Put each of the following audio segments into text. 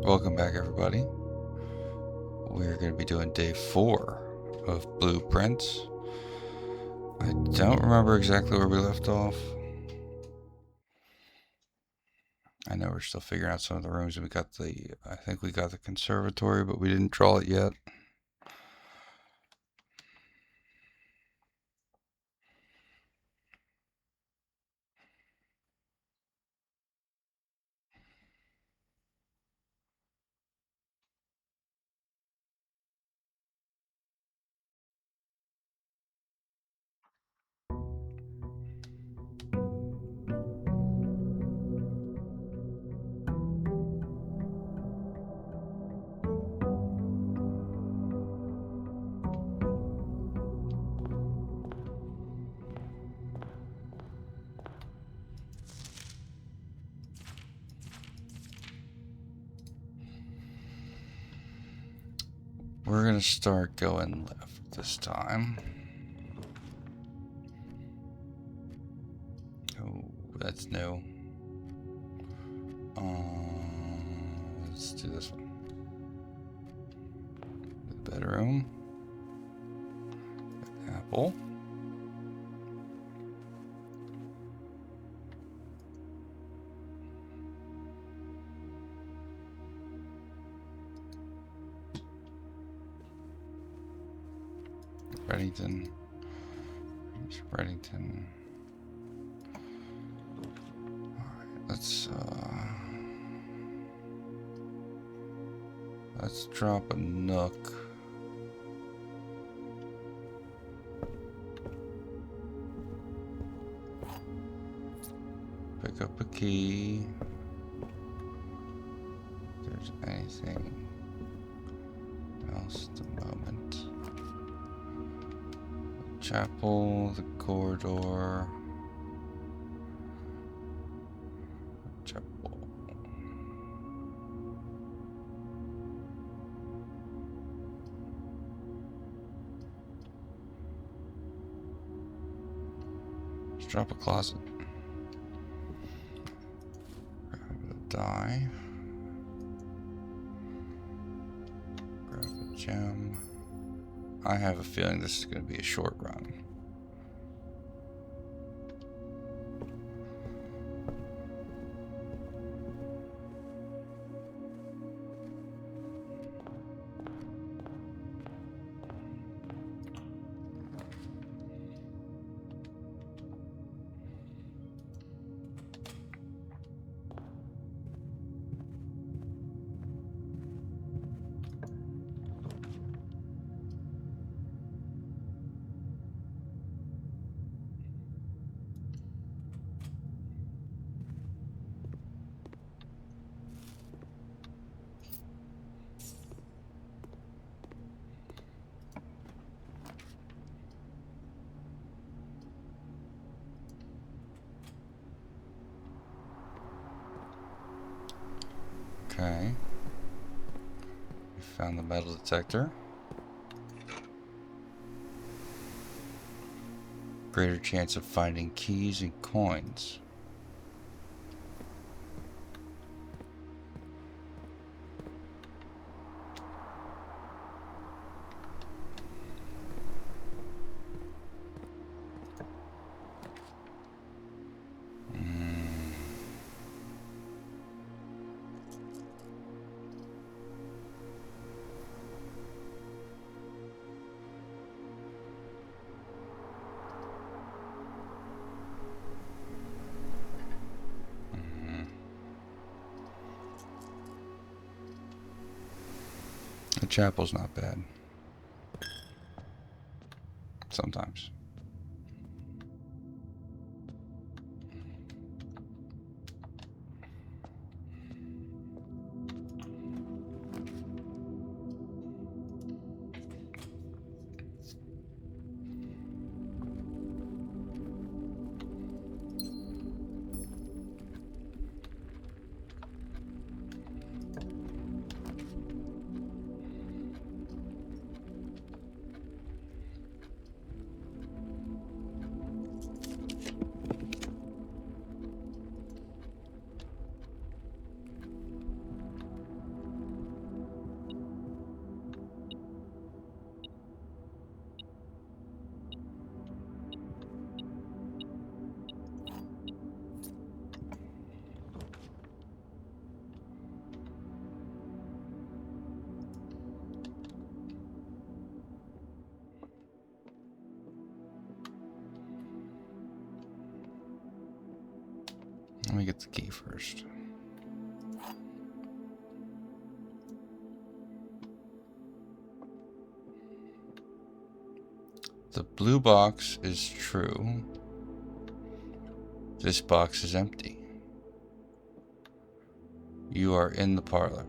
Welcome back, everybody. We're going to be doing day 4 of Blueprints. I don't remember exactly where we left off. I know we're still figuring out some of the rooms, and I think we got the conservatory, but we didn't draw it yet. We're going to start going left this time. Oh, that's new. Let's do this one. The bedroom. Apple. Reddington. Reddington. Alright, let's drop a nook. Pick up a key. If there's anything else at the moment. The chapel, the corridor. Chapel. Let's drop a closet. Die. Grab a gem. I have a feeling this is going to be a short run. Okay. We found the metal detector. Greater chance of finding keys and coins. The chapel's not bad. Sometimes. me get the key first. The blue box is true. This box is empty. You are in the parlor.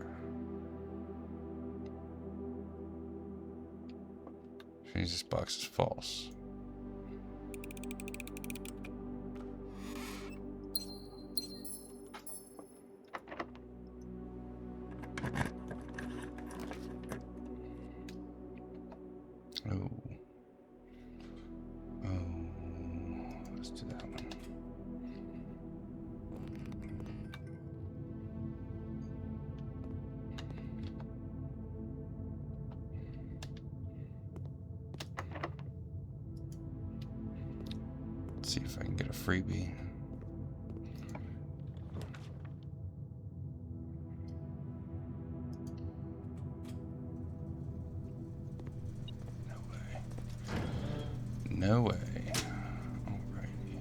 Which means this box is false. Oh. Let's do that one. Let's see if I can get a freebie. No way. Alrighty.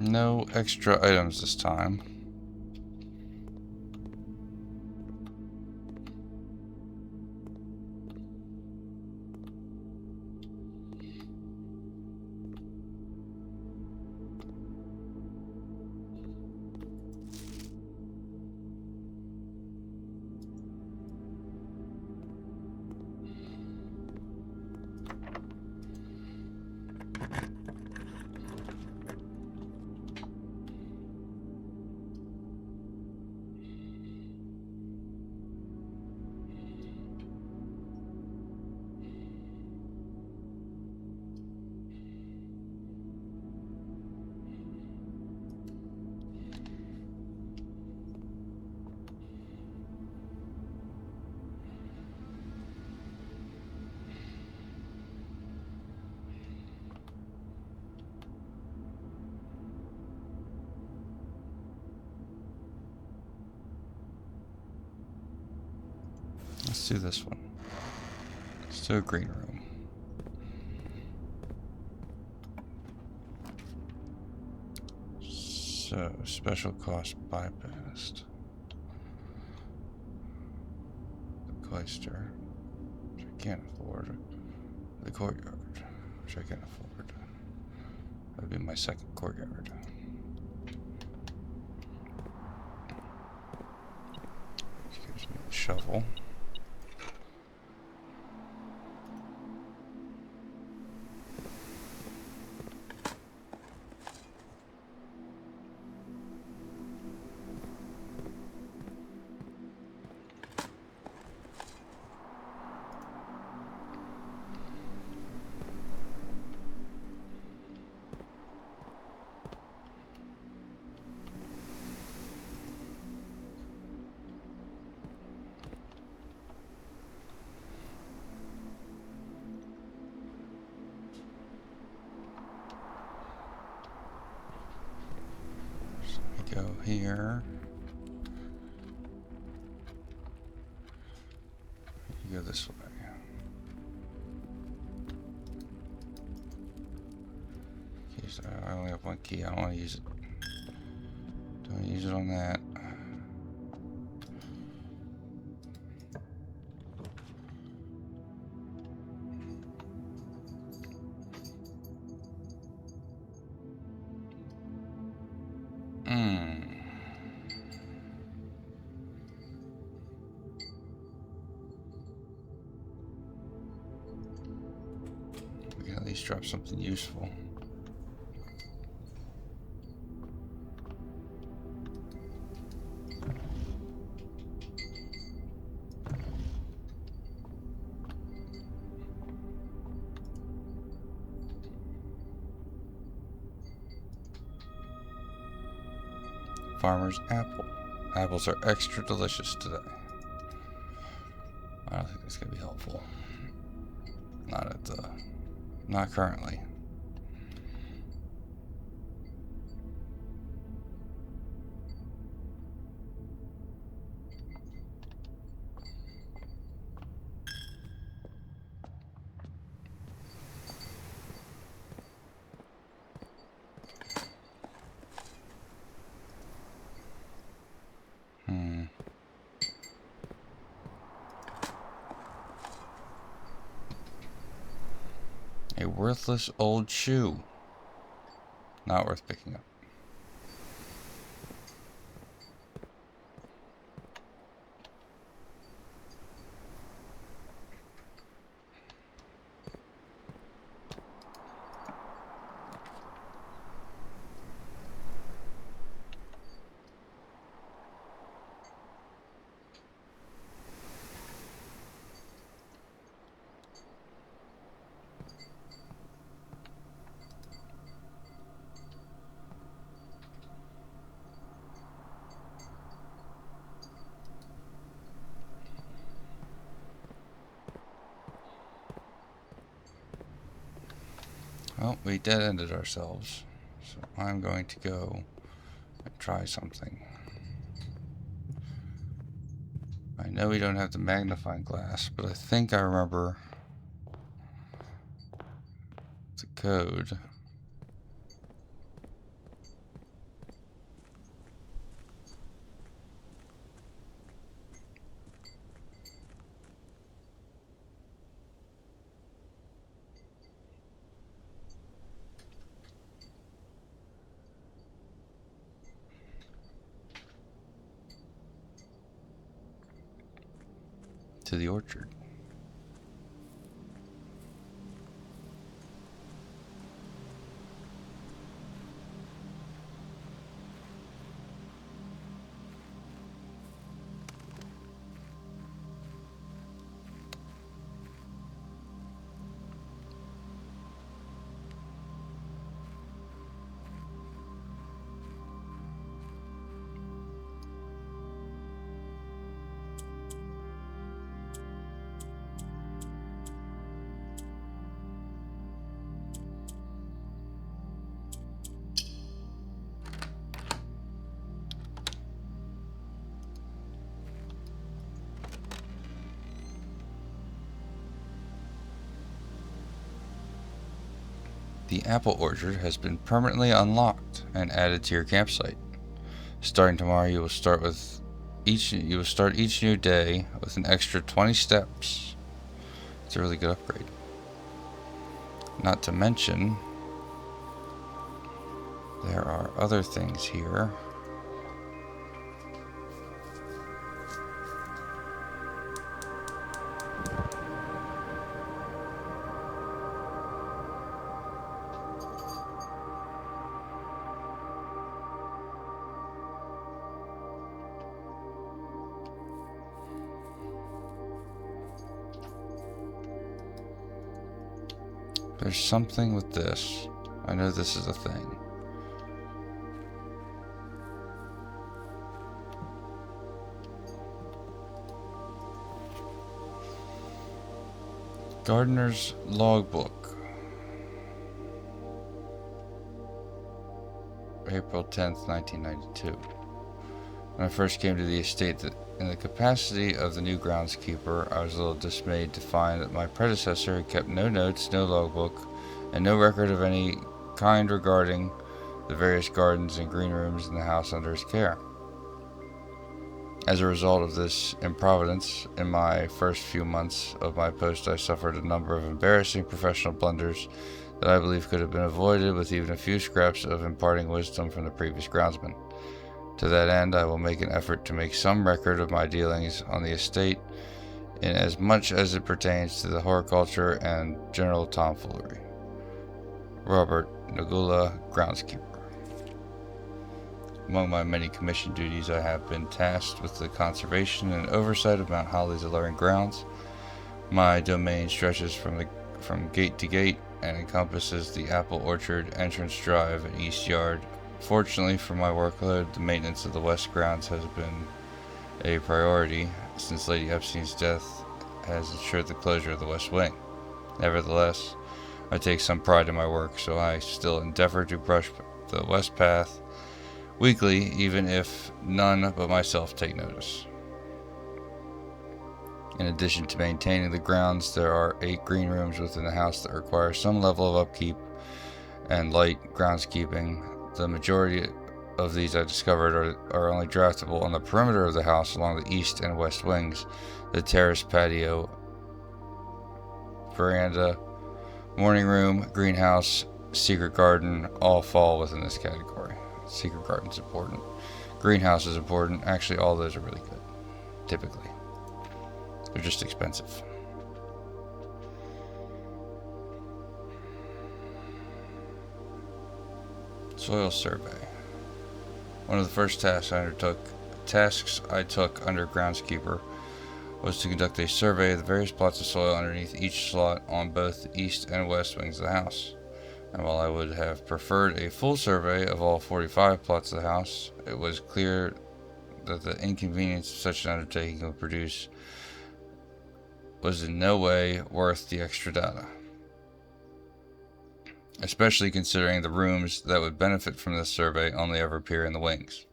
No extra items this time. Let's do this one. Let's do a green room. So, special cost bypassed. The cloister, which I can't afford. The courtyard, which I can afford. That would be my second courtyard. Which gives me a shovel. Go here. You go this way. Okay, so I only have one key. I don't want to use it. Don't use it on that. We can at least drop something useful. Farmer's apple. Apples are extra delicious today. I don't think that's gonna be helpful. Not currently. A worthless old shoe. Not worth picking up. Well, we dead-ended ourselves, so I'm going to go and try something. I know we don't have the magnifying glass, but I think I remember the code. to the orchard. The apple orchard has been permanently unlocked and added to your campsite. Starting tomorrow, you will start each new day with an extra 20 steps. It's a really good upgrade. Not to mention, there are other things here. There's something with this. I know this is a thing. Gardener's Logbook. April 10th, 1992. When I first came to the estate, in the capacity of the new groundskeeper, I was a little dismayed to find that my predecessor had kept no notes, no logbook, and no record of any kind regarding the various gardens and green rooms in the house under his care. As a result of this improvidence, in my first few months of my post, I suffered a number of embarrassing professional blunders that I believe could have been avoided with even a few scraps of imparting wisdom from the previous groundsman. To that end, I will make an effort to make some record of my dealings on the estate in as much as it pertains to the horticulture and general tomfoolery. Robert Nagula, groundskeeper. Among my many commission duties, I have been tasked with the conservation and oversight of Mount Holly's alluring grounds. My domain stretches from gate to gate and encompasses the apple orchard, entrance drive, and east yard. Fortunately for my workload, the maintenance of the west grounds has been a priority, since Lady Epstein's death has ensured the closure of the west wing. Nevertheless, I take some pride in my work, so I still endeavor to brush the west path weekly, even if none but myself take notice. In addition to maintaining the grounds, there are 8 green rooms within the house that require some level of upkeep and light groundskeeping. The majority of these I discovered are only draftable on the perimeter of the house along the east and west wings. The terrace, patio, veranda, morning room, greenhouse, secret garden all fall within this category. Secret garden's important. Greenhouse is important. Actually, all those are really good, typically. They're just expensive. Soil survey. One of the first tasks I took under groundskeeper was to conduct a survey of the various plots of soil underneath each slot on both the east and west wings of the house. And while I would have preferred a full survey of all 45 plots of the house, it was clear that the inconvenience of such an undertaking would produce was in no way worth the extra data, especially considering the rooms that would benefit from this survey only ever appear in the wings.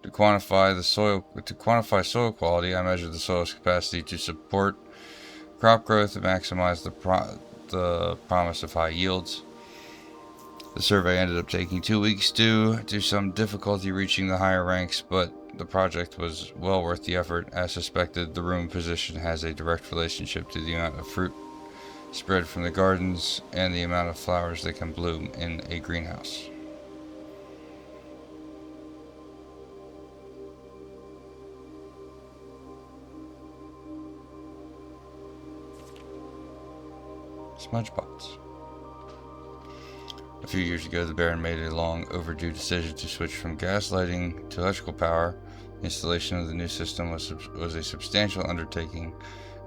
To quantify soil quality, I measured the soil's capacity to support crop growth and maximize the promise of high yields. The survey ended up taking 2 weeks due to some difficulty reaching the higher ranks, but the project was well worth the effort. As suspected, the room position has a direct relationship to the amount of fruit spread from the gardens and the amount of flowers that can bloom in a greenhouse. smudge pots. A few years ago, the Baron made a long overdue decision to switch from gas lighting to electrical power. The installation of the new system was a substantial undertaking,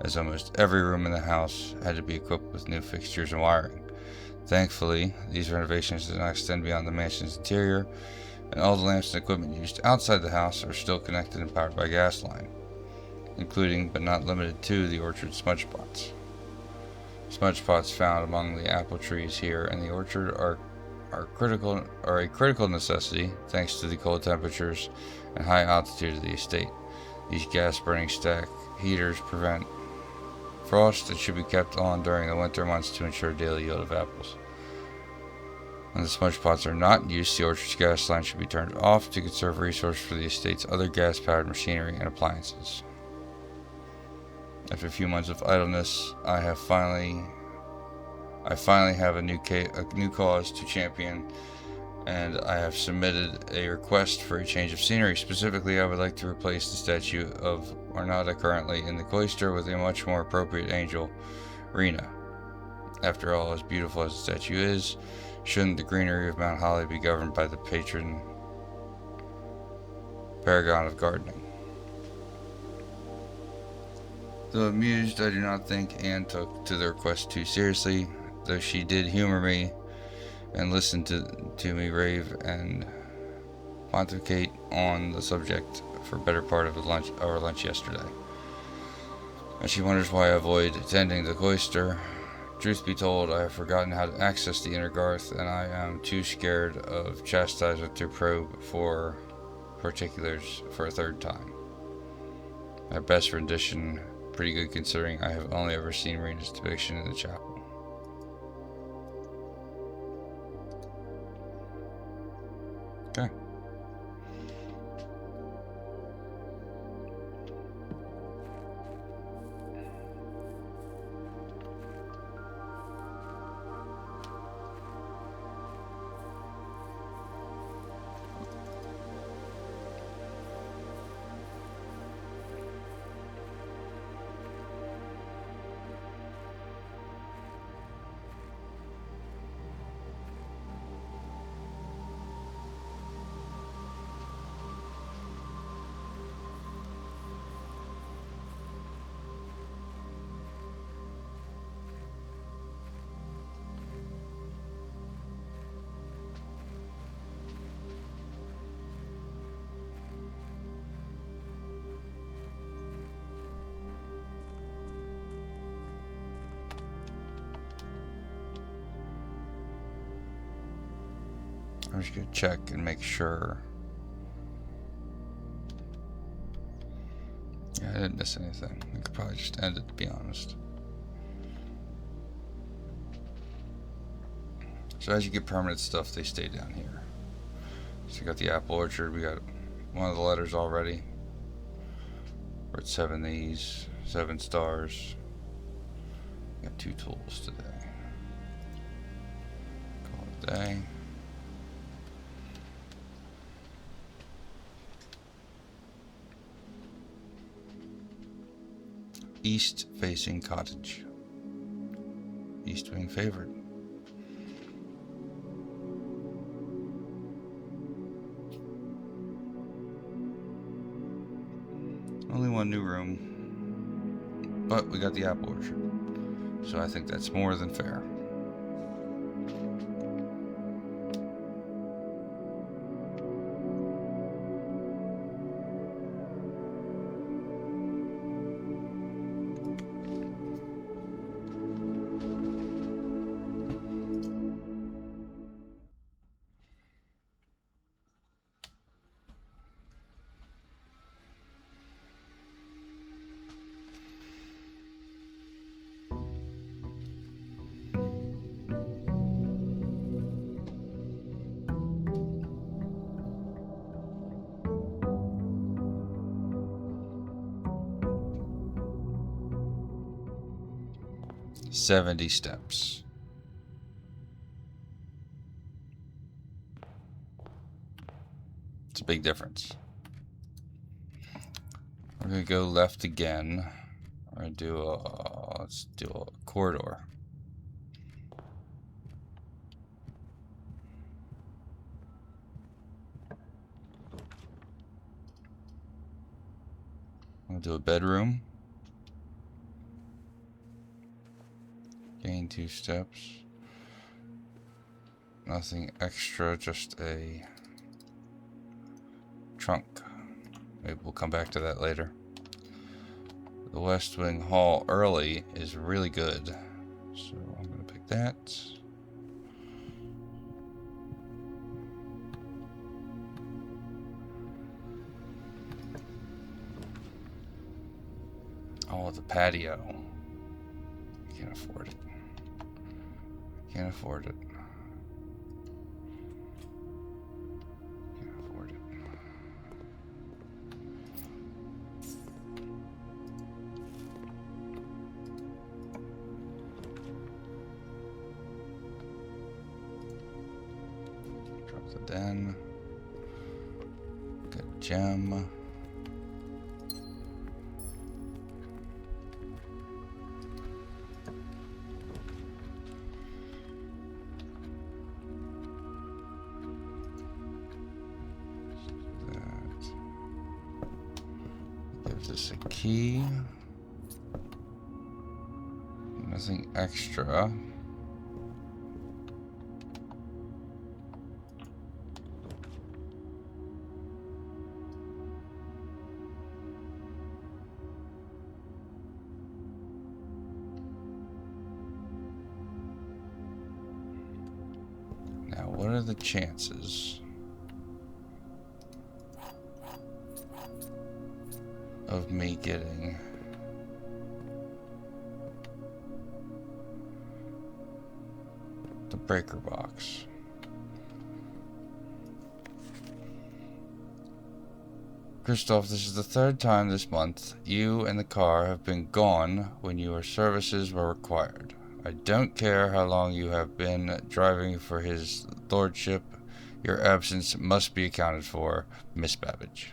as almost every room in the house had to be equipped with new fixtures and wiring. Thankfully, these renovations did not extend beyond the mansion's interior, and all the lamps and equipment used outside the house are still connected and powered by gas line, including but not limited to the orchard smudge pots. Smudge pots found among the apple trees here in the orchard are a critical necessity thanks to the cold temperatures and high altitude of the estate. These gas-burning stack heaters prevent frost and should be kept on during the winter months to ensure daily yield of apples. When the smudge pots are not in use, the orchard's gas line should be turned off to conserve resource for the estate's other gas-powered machinery and appliances. After a few months of idleness, I finally have a new cause to champion, and I have submitted a request for a change of scenery. Specifically, I would like to replace the statue of Ornata currently in the cloister with a much more appropriate angel, Rena. After all, as beautiful as the statue is, shouldn't the greenery of Mount Holly be governed by the patron paragon of gardening? Though amused, I do not think Anne took to the request too seriously, though she did humor me and listen to me rave and pontificate on the subject for a better part of our lunch yesterday. And she wonders why I avoid attending the cloister. Truth be told, I have forgotten how to access the inner garth, and I am too scared of chastisement to probe for particulars for a third time. My best rendition, pretty good considering I have only ever seen Rena's depiction in the chapel. Okay. I'm just going to check and make sure. Yeah, I didn't miss anything. I could probably just end it, to be honest. So as you get permanent stuff, they stay down here. So we got the apple orchard. We got one of the letters already. We're at 7 these, 7 stars. We got 2 tools today. Call it a day. East facing cottage. East wing favored. Only one new room, but we got the apple orchard, so I think that's more than fair. $70 steps. It's a big difference. We're gonna go left again. We're gonna do let's do a corridor. do a bedroom. Gain 2 steps. Nothing extra, just a trunk. Maybe we'll come back to that later. The West Wing Hall early is really good. So I'm going to pick that. Oh, the patio. Can't afford it. Can't afford it. Can't afford it. Drop the den. Good gem. This a key. Nothing extra. Now, what are the chances of me getting the breaker box? Christoph, this is the 3rd time this month you and the car have been gone when your services were required. I don't care how long you have been driving for his lordship. Your absence must be accounted for, Miss Babbage.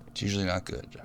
It's usually not good.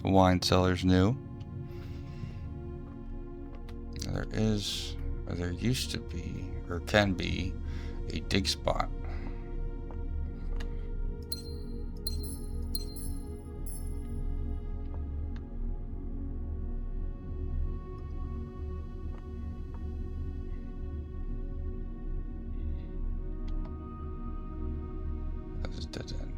Wine cellar's new. There used to be, or can be, a dig spot. That is dead end.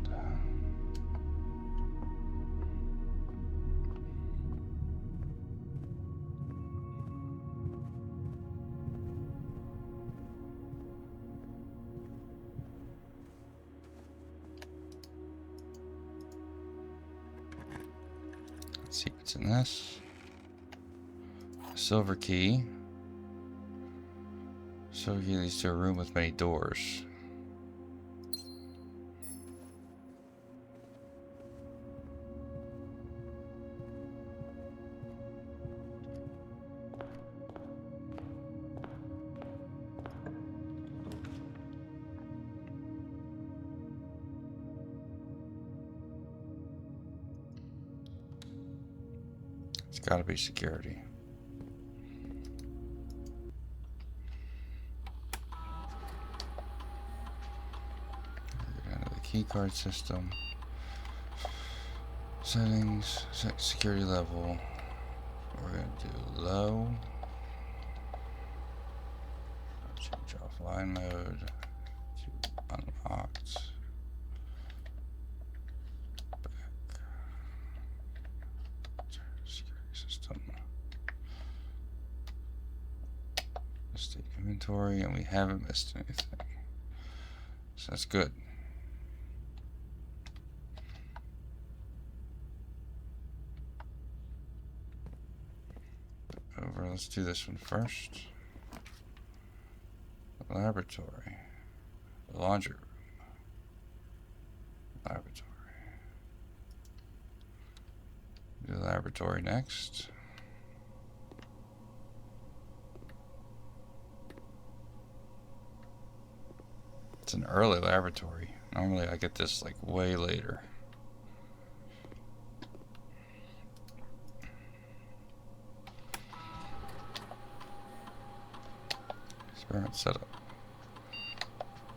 Let's see what's in this. Silver key. Silver key leads to a room with many doors. It's gotta be security. Key card system. Settings, set security level. We're gonna do low. Change offline mode to unlocked. Back. Security system. State inventory, and we haven't missed anything. So that's good. let's do this one first. Laboratory. Laundry room. Laboratory. Do the laboratory next. It's an early laboratory. Normally I get this like way later. Experiment setup.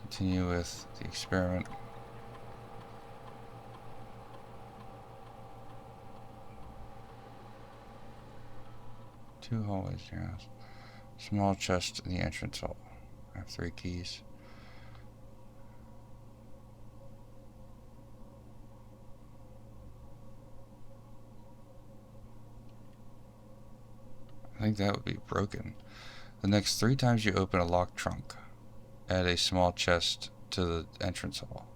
Continue with the experiment. Two hallways in your house. Small chest in the entrance hall. I have 3 keys. I think that would be broken. The next 3 times you open a locked trunk, add a small chest to the entrance hall.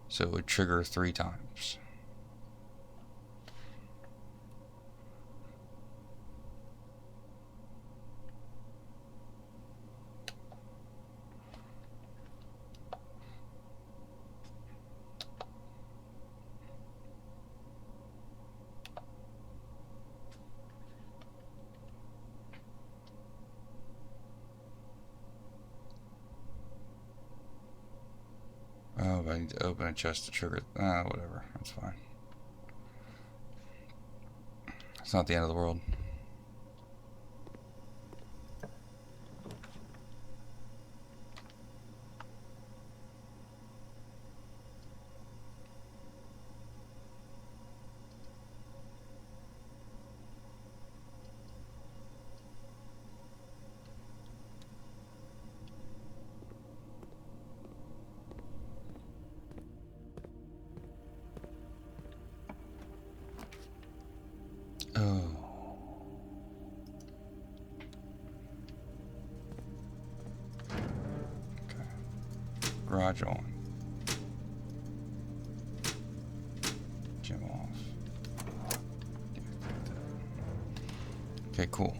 So it would trigger 3 times. Oh, but I need to open a chest to trigger it. Whatever. That's fine. It's not the end of the world. Oh. Okay. Garage on. Gym off. Okay, cool.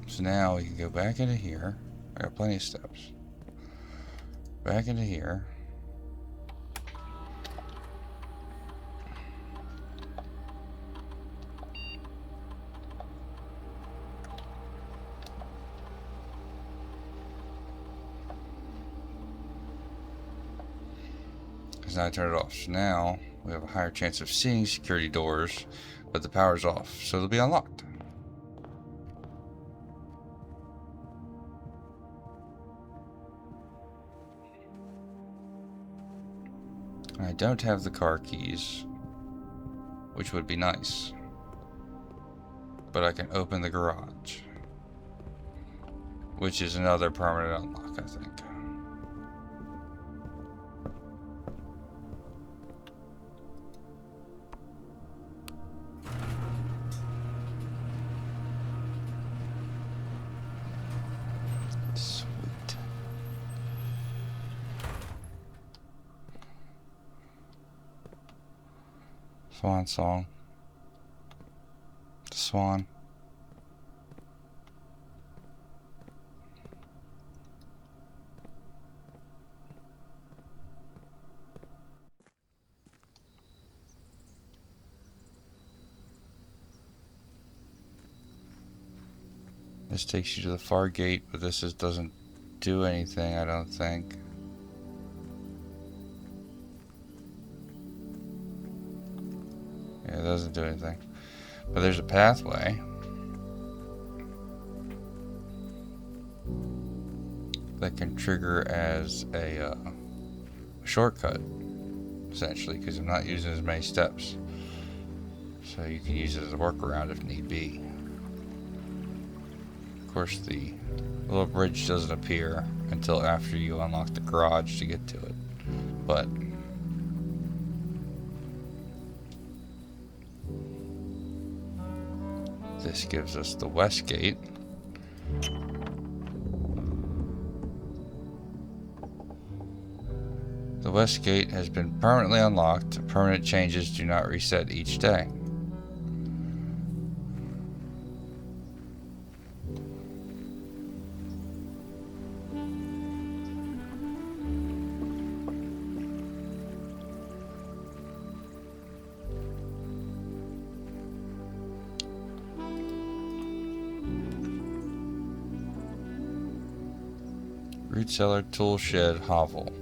So now we can go back into here. I got plenty of steps. Back into here. Now I turn it off. So now we have a higher chance of seeing security doors, but the power's off, so they'll be unlocked. I don't have the car keys, which would be nice, but I can open the garage, which is another permanent unlock, I think. Swan song. The swan. This takes you to the far gate, but this doesn't do anything, I don't think. Yeah, it doesn't do anything. But there's a pathway that can trigger as a shortcut, essentially, because I'm not using as many steps. So you can use it as a workaround if need be. Of course, the little bridge doesn't appear until after you unlock the garage to get to it. But this gives us the west gate. The west gate has been permanently unlocked. Permanent changes do not reset each day. Root cellar, tool shed, hovel.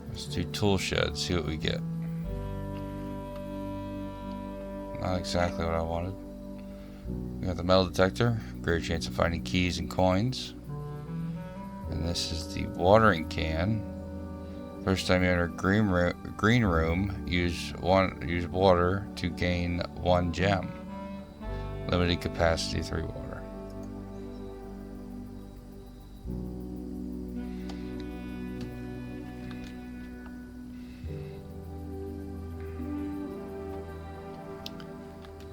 Let's do tool shed, see what we get. Not exactly what I wanted. We got the metal detector, great chance of finding keys and coins. And this is the watering can. First time you enter green room, use water to gain 1 gem. Limited capacity 3 water.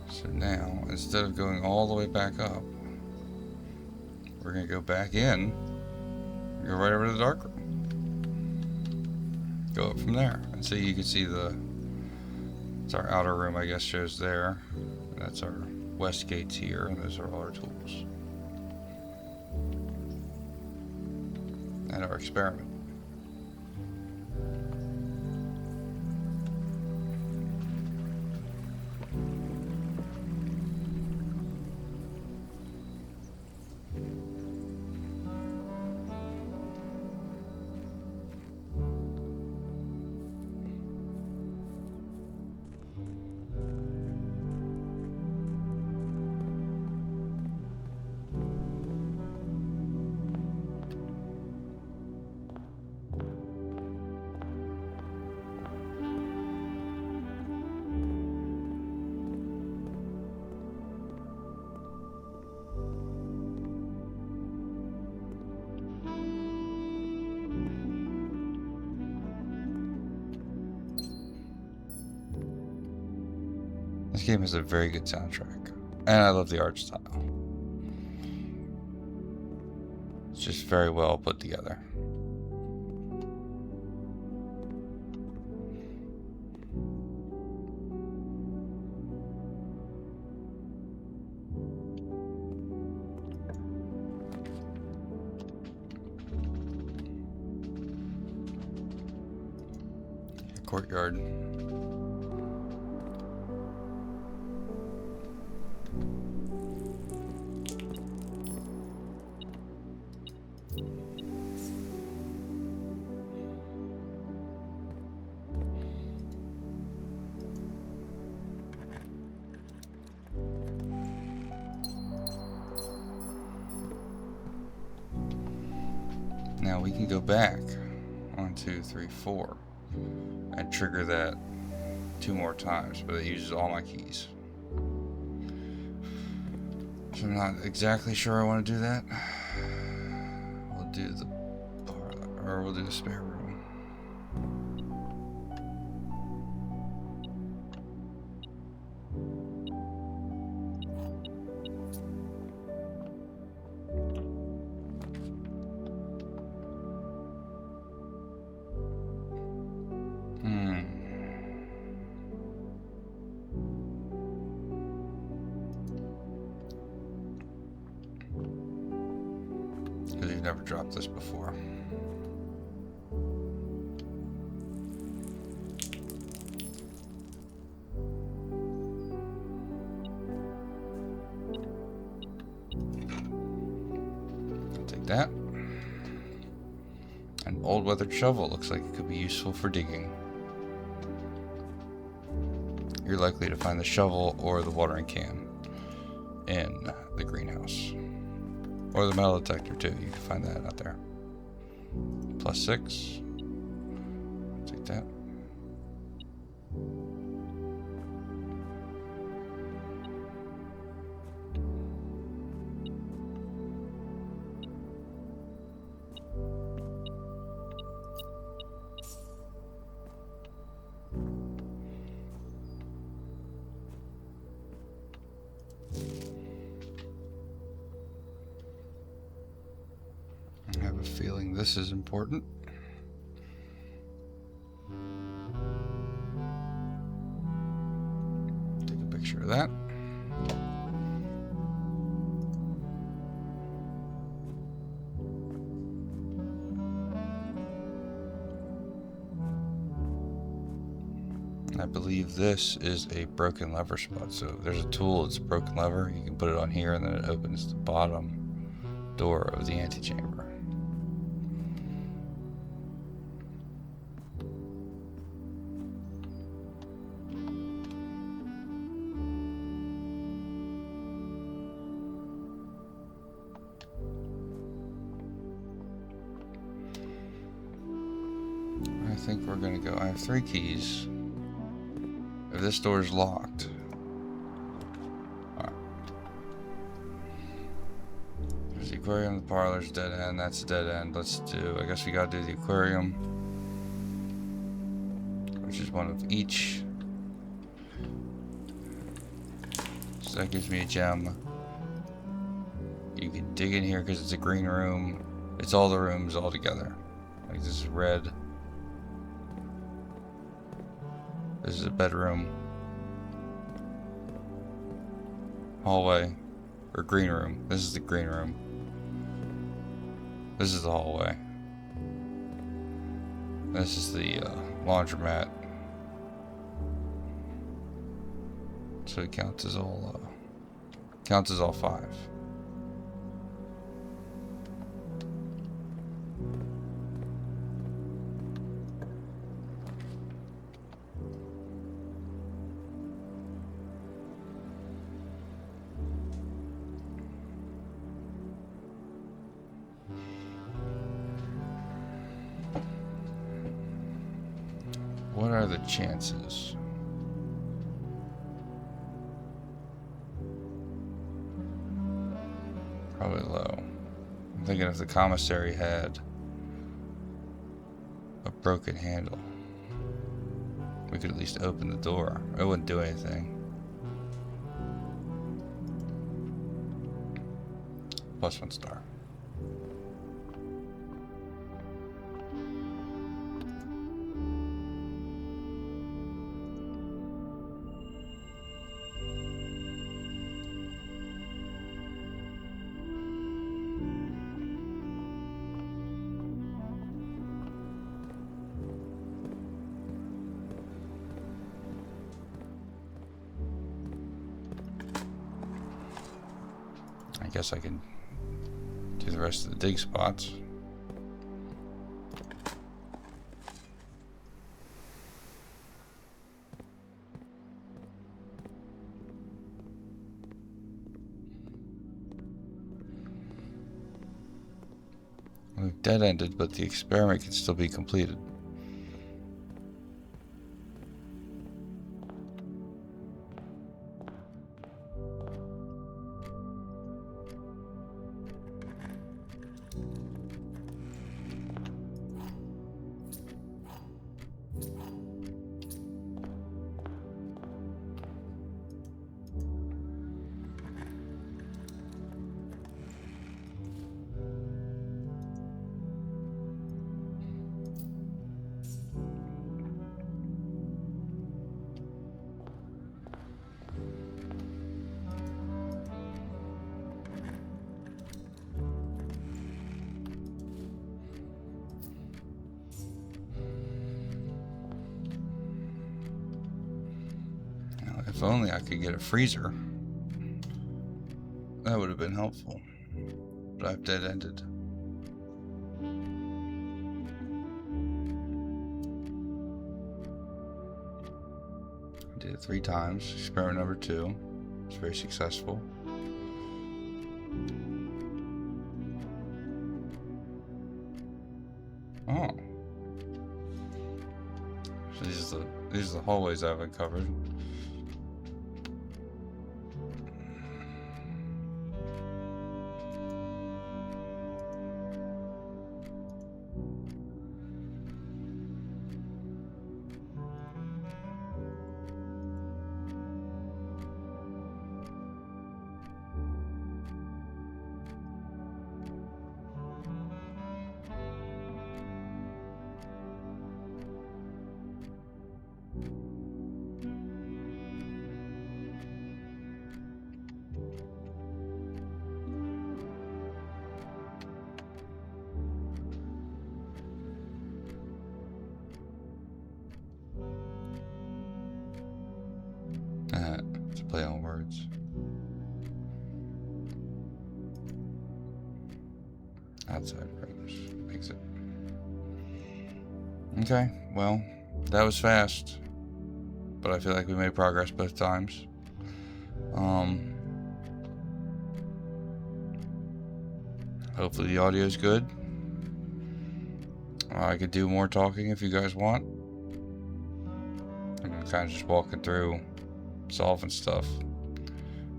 So now, instead of going all the way back up, we're going to go back in, go right over to the dark room. Go up from there. And so you can see it's our outer room, I guess, shows there. And that's our west gates here, and those are all our tools. And our experiment. This game has a very good soundtrack, and I love the art style. It's just very well put together. Courtyard. Now we can go back 1, 2, 3, 4 and trigger that 2 more times, but it uses all my keys. So I'm not exactly sure I want to do that. We'll do the parlor, or we'll do the spare room. Because you've never dropped this before. I'll take that. An old weathered shovel looks like it could be useful for digging. You're likely to find the shovel or the watering can in the greenhouse. Or the metal detector too, you can find that out there. +6. Take that. I have a feeling this is important. Take a picture of that. I believe this is a broken lever spot. So there's a tool, it's a broken lever. You can put it on here and then it opens the bottom door of the antechamber. I think we're gonna go. I have 3 keys. If this door is locked. Alright. There's the aquarium, the parlor's dead end. That's a dead end. Let's do. I guess we gotta do the aquarium, which is one of each. So that gives me a gem. You can dig in here because it's a green room. It's all the rooms all together. Like this is red. This is a bedroom. Hallway. Or green room. This is the green room. This is the hallway. This is the laundromat. So it counts as all 5. What are the chances? Probably low. I'm thinking if the commissary had a broken handle, we could at least open the door. It wouldn't do anything. Plus 1 star. I guess I can do the rest of the dig spots. We've dead-ended, but the experiment can still be completed. If only I could get a freezer. That would have been helpful. But I've dead-ended. I did it 3 times. Experiment number 2. It's very successful. Oh. So these are the hallways I've uncovered. outside rooms. Exit. Okay, well, that was fast. But I feel like we made progress both times. Hopefully the audio is good. I could do more talking if you guys want. I'm kind of just walking through, solving stuff.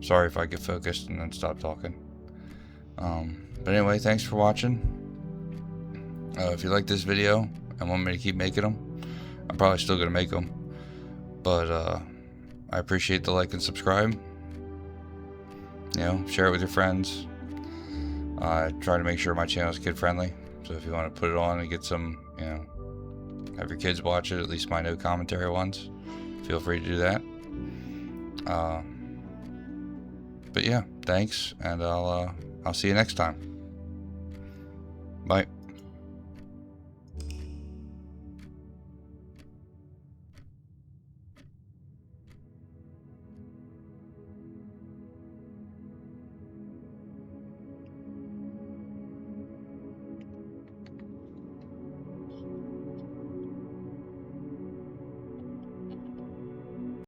Sorry if I get focused and then stop talking. But anyway, thanks for watching. If you like this video and want me to keep making them, I'm probably still going to make them. But I appreciate the like and subscribe. You know, share it with your friends. I try to make sure my channel is kid friendly. So if you want to put it on and get some, you know, have your kids watch it, at least my no commentary ones, feel free to do that. But yeah, thanks, and I'll see you next time. Bye.